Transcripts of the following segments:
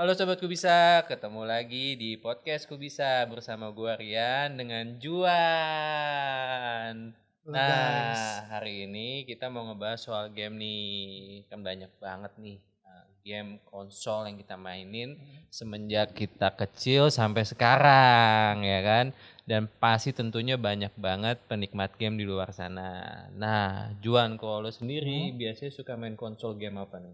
Halo Sobat Kubisa, ketemu lagi di podcast Kubisa bersama gua Rian dengan Juan. Halo Nah, guys. hari ini kita mau ngebahas soal game nih. Kan banyak banget nih game konsol yang kita mainin semenjak kita kecil sampai sekarang ya kan. Dan pasti tentunya banyak banget penikmat game di luar sana. Nah, Juan, kalau lo sendiri Hmm. biasanya suka main konsol game apa nih?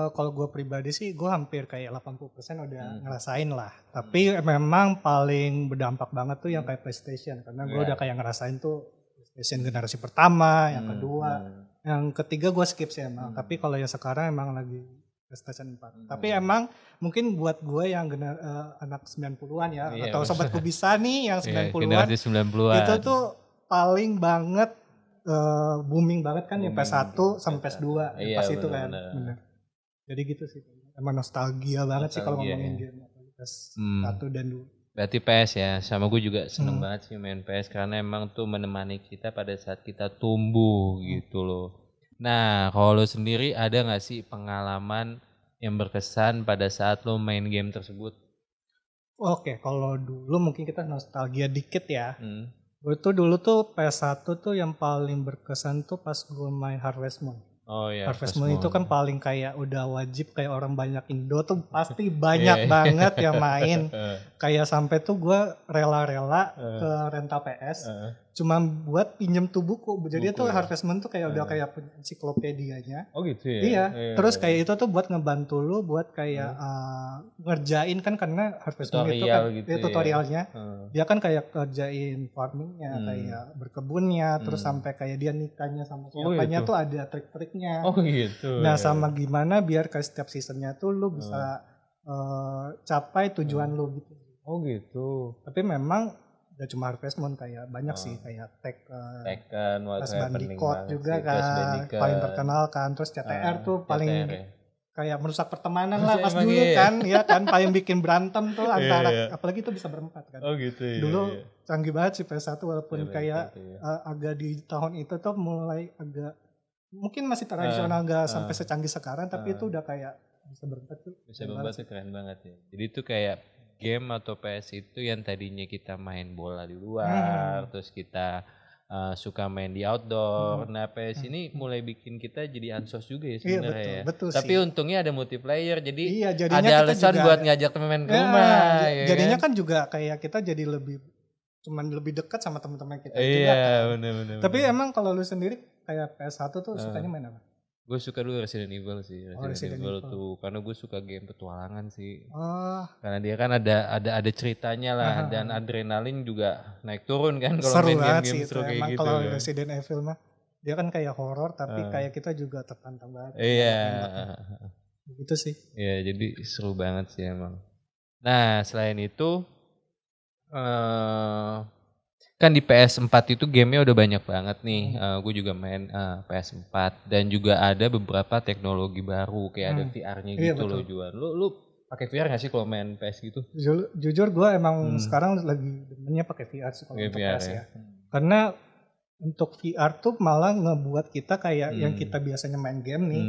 Kalau gue pribadi sih gue hampir kayak 80% udah Hmm. ngerasain lah. Tapi memang paling berdampak banget tuh yang kayak PlayStation. Karena gue udah Ya. kayak ngerasain tuh PlayStation generasi pertama, yang kedua. Hmm. Yang ketiga gue skip sih emang. Tapi kalau yang sekarang emang lagi PlayStation 4. Tapi emang mungkin buat gue yang anak 90-an ya. Iya, Atau sobat bener. Kubisa nih yang Iya, 90-an. generasi 90-an. Itu tuh paling banget booming banget kan yang Booming PS1 di sama PS1. PS2 yang Iya, pas itu kan. bener-bener. Bener. Jadi gitu sih. Emang nostalgia banget sih kalau Nostalgia ngomongin ya. game PS1 dan 2. Berarti PS ya, sama gue juga seneng banget sih main PS karena emang tuh menemani kita pada saat kita tumbuh gitu loh. Nah, kalau lo sendiri ada gak sih pengalaman yang berkesan pada saat lo main game tersebut? Oke, kalau dulu mungkin kita nostalgia dikit ya. Hmm. Gue tuh dulu tuh PS1 tuh yang paling berkesan tuh pas gue main Harvest Moon. Oh ya, Harvest Harvest Moon itu Moon. kan paling kayak udah wajib kayak orang banyak Indo tuh pasti Iya, banyak iya. banget yang main. Kayak sampai tuh gue rela-rela ke rental PS cuma buat pinjem tuh buku. Jadi Buku tuh ya. Harvest Moon tuh kayak udah kayak ensiklopedianya. Oh gitu ya? Iya, terus kayak itu tuh buat ngebantu lu buat kayak ngerjain kan karena Harvest Moon itu Tutorial kan gitu ya. tutorialnya. Dia kan kayak kerjain farmingnya, kayak berkebunnya, terus sampai kayak dia nikahnya sama siapanya gitu. tuh ada trik-triknya. Oh gitu. Nah ya. sama gimana biar ke setiap seasonnya tuh lu bisa capai tujuan lu gitu. Oh gitu. Tapi memang gak cuma Harvest Moon, kayak banyak sih kayak Tekken, Crash kayak penting Bandicoot banget juga sih. Crash kan Bandicoot. paling terkenal kan, terus CTR tuh paling CTR ya. kayak merusak pertemanan Oh, lah sih, pas emang dulu iya. kan, ya kan paling bikin berantem tuh antara Iya. apalagi tuh bisa berempat kan. Oh gitu ya. Dulu canggih banget sih PS1 walaupun Iya, kayak PS1 ya. agak di tahun itu tuh mulai agak mungkin masih tradisional gak sampai secanggih sekarang, tapi itu udah kayak bisa berempat tuh. Bisa membuat tuh keren banget ya. Jadi itu kayak game atau PS itu yang tadinya kita main bola di luar, terus kita suka main di outdoor. Nah PS ini mulai bikin kita jadi ansos juga ya Iya sebenarnya betul, ya. betul Tapi sih. untungnya ada multiplayer, jadi Iya, jadinya ada kita alasan juga buat ada. ngajak temen ke Ya, rumah. Ya jadinya kan? kan juga kayak kita jadi cuman lebih dekat sama teman-teman kita juga Iya, kan. bener-bener. Tapi emang kalau lu sendiri kayak PS1 tuh sukanya main apa? Gue suka dulu Resident Evil sih. Resident Resident Evil Evil. tuh karena gue suka game petualangan sih. Oh, Karena dia kan ada ceritanya lah dan adrenalin juga naik turun kan kalau seru main banget sih game-game itu. seru kayak Emang gitu kalau kan. Resident Evil mah dia kan kayak horor tapi kayak kita juga tertantang banget Iya. nembak-nembaknya. Begitu sih. Iya, jadi seru banget sih emang. Nah, selain itu kan di PS4 itu gamenya udah banyak banget nih. Gue juga main PS4 dan juga ada beberapa teknologi baru kayak ada VR-nya Iya gitu loh betul. Juan. Lu pakai VR gak sih kalau main PS gitu? Jujur gue emang sekarang lagi demennya pakai VR sih kalau Pakai untuk VR PS ya. ya. Karena untuk VR tuh malah ngebuat kita kayak yang kita biasanya main game nih,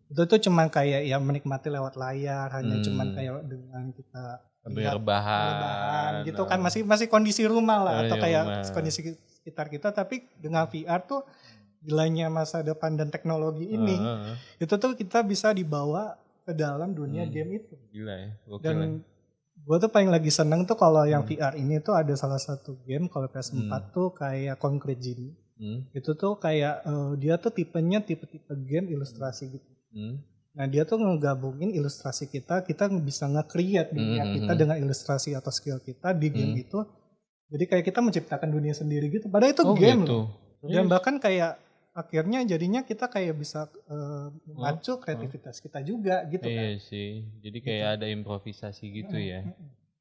itu tuh cuma kayak ya menikmati lewat layar, hanya cuman kayak dengan kita lihat rebahan gitu kan, masih kondisi rumah lah atau kayak kondisi sekitar kita, tapi dengan VR tuh gilanya masa depan dan teknologi ini, itu tuh kita bisa dibawa ke dalam dunia game itu. Gila ya. Dan gue tuh paling lagi seneng tuh kalau yang VR ini tuh ada salah satu game kalau PS4 tuh kayak Concrete Genie. Itu tuh kayak dia tuh tipenya tipe-tipe game ilustrasi gitu. Nah dia tuh ngegabungin ilustrasi kita bisa nge-create dunia kita dengan ilustrasi atau skill kita di game itu. Jadi kayak kita menciptakan dunia sendiri gitu. Padahal itu game gitu. loh. Dan bahkan kayak akhirnya jadinya kita kayak bisa memacu kreativitas kita juga gitu kan. Iya sih, jadi kayak ada improvisasi gitu ya.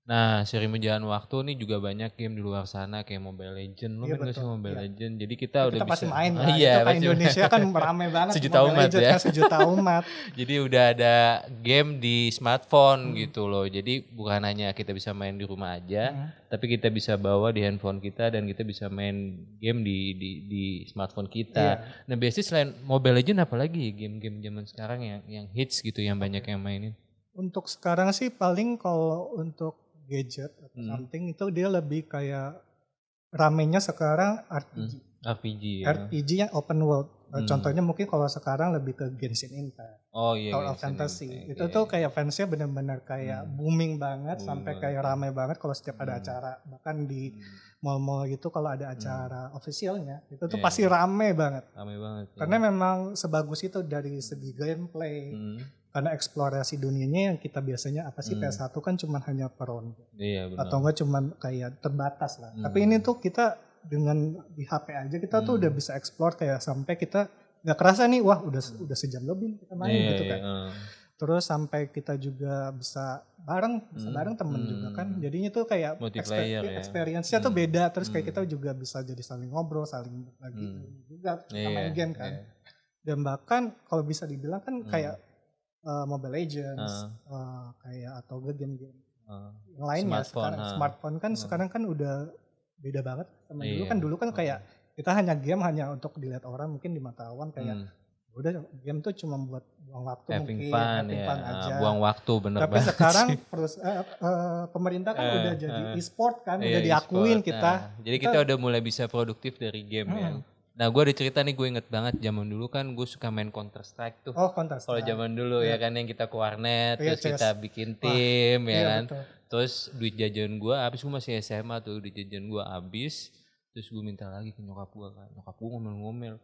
Nah, sering berjalan waktu nih juga banyak game di luar sana kayak Mobile Legend. Lo Iya, main gak sih betul, Mobile iya. Legend? Jadi kita udah Kita pasti bisa. main lah. Iya, Itu kan pasti Indonesia kan rame banget sejuta Mobile umat Legends ya. kan sejuta umat. Jadi udah ada game di smartphone gitu loh. Jadi bukan hanya kita bisa main di rumah aja, tapi kita bisa bawa di handphone kita dan kita bisa main game di smartphone kita. Iya. Nah, biasanya selain Mobile Legend apalagi ya game-game zaman sekarang yang hits gitu yang banyak yang mainin? Untuk sekarang sih paling kalau untuk gadget atau something itu dia lebih kayak ramenya sekarang RPG. RPG ya. RPG yang open world. Contohnya mungkin kalau sekarang lebih ke Genshin Impact. Oh iya, Tower of Genshin Fantasy. Impact, Itu tuh kayak fansnya benar-benar kayak booming banget sampai kayak rame banget kalau setiap ada acara. Bahkan di mall-mall gitu kalau ada acara officialnya itu tuh pasti rame banget. Rame banget. Karena memang sebagus itu dari segi gameplay. Karena eksplorasi dunianya yang kita biasanya apa sih PS1 kan cuma hanya per ronde. Iya, benar. Atau enggak cuma kayak terbatas lah. Tapi ini tuh kita dengan di HP aja kita tuh udah bisa explore kayak sampai kita nggak kerasa nih wah udah sejam lebih kita main gitu kan. Terus sampai kita juga bisa bareng temen juga kan. Jadinya tuh kayak experience-nya tuh beda. Terus kayak kita juga bisa jadi saling ngobrol, saling berbagi juga kita main game kan. Dan bahkan kalau bisa dibilang kan kayak Mobile Legends kayak atau game-game yang lainnya smartphone kan sekarang kan udah beda banget sama dulu kan kayak kita hanya game hanya untuk dilihat orang mungkin di mata awan kayak udah game tuh cuma buat buang waktu having fun aja. Buang waktu bener tapi banget. Sekarang pemerintah kan udah jadi e-sport kan udah diakuin kita. Jadi kita udah mulai bisa produktif dari game ya. Nah gue ada cerita nih, gue inget banget zaman dulu kan gue suka main Counter Strike tuh. Oh Counter Strike. Kalau zaman dulu ya kan yang kita ke warnet terus kita bikin tim ya kan. Betul. Terus duit jajan gue habis, gue masih SMA tuh, duit jajan gue habis. Terus gue minta lagi ke nyokap gue kan. Nyokap gue ngomel-ngomel.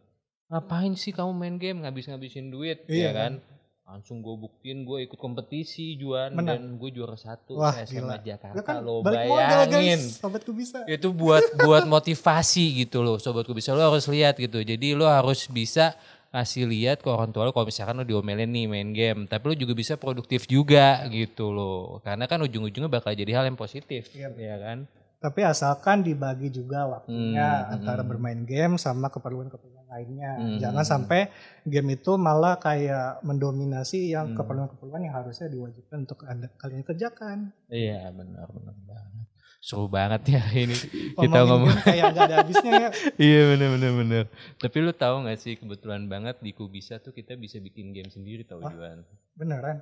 Ngapain sih kamu main game ngabis-ngabisin duit ya kan. Langsung gue buktiin gue ikut kompetisi Juan. Dan gue juara 1 SMA Jakarta kan, lo bayangin. Sobatku Bisa. Itu buat motivasi gitu loh. Sobatku Bisa lo harus lihat gitu. Jadi lo harus bisa kasih lihat ke orang tua lo kalau misalkan lo diomelin nih main game. Tapi lo juga bisa produktif juga gitu loh. Karena kan ujung-ujungnya bakal jadi hal yang positif ya kan. Tapi asalkan dibagi juga waktunya antara bermain game sama keperluan-keperluan lainnya. Jangan sampai game itu malah kayak mendominasi yang keperluan-keperluan yang harusnya diwajibkan untuk kalian kerjakan. Iya benar banget. Seru banget ya ini kita ngomong kayak gak ada habisnya ya. Iya benar. Tapi lu tahu gak sih kebetulan banget di Kubisa tuh kita bisa bikin game sendiri tau Juan. Beneran.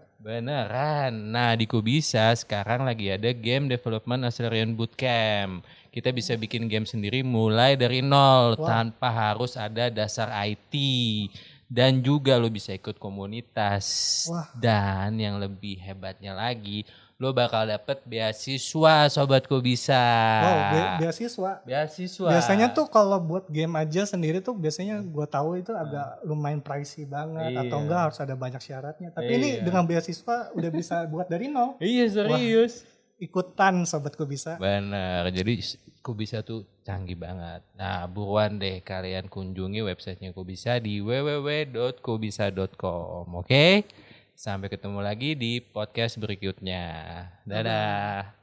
Nah di Kubisa sekarang lagi ada Game Development Accelerator Bootcamp. Kita bisa bikin game sendiri mulai dari nol tanpa harus ada dasar IT. Dan juga lo bisa ikut komunitas. Dan yang lebih hebatnya lagi, lo bakal dapet beasiswa Sobatku Bisa. Beasiswa. Beasiswa. Biasanya tuh kalau buat game aja sendiri tuh biasanya gue tahu itu agak lumayan pricey banget atau enggak harus ada banyak syaratnya. Tapi ini dengan beasiswa udah bisa buat dari nol. Iya serius. Ikutan Sobatku Bisa. Benar. Jadi Kubisa tuh canggih banget. Nah buruan deh kalian kunjungi websitenya Kubisa di www.kubisa.com. Oke? Sampai ketemu lagi di podcast berikutnya. Dadah.